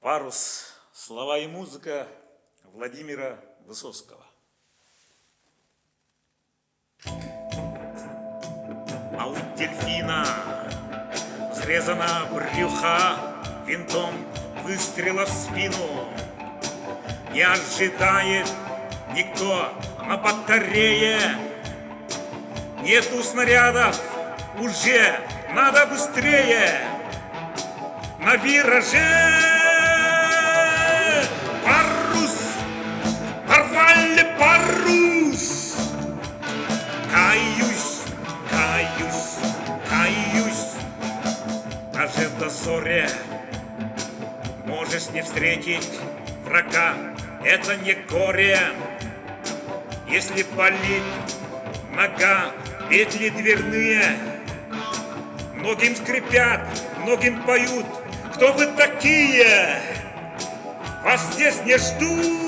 Парус. Слова и музыка Владимира Высоцкого. А у дельфина срезана брюха винтом выстрела в спину. Не ожидает никто на батарее. Нету снарядов, уже надо быстрее. На вираже парус, порвали парус. Каюсь, каюсь, каюсь. Даже в дозоре можешь не встретить врага. Это не горе, если болит нога, петли дверные. Многим скрипят, многим поют. Кто вы такие? Вас здесь не ждут.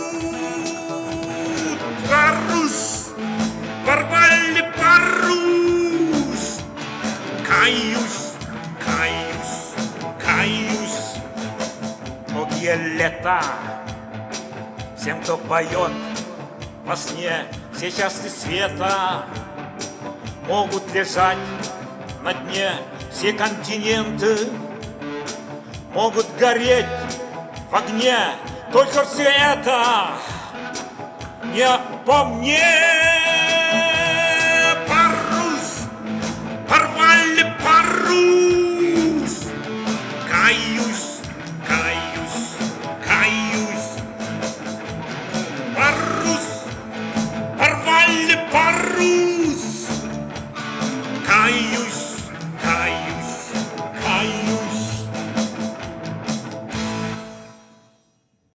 Парус, порвали парус. Каюсь, каюсь, каюсь. Многие лета всем, кто поет во сне, все части света могут лежать на дне. Все континенты могут гореть в огне. Только все это не по мне.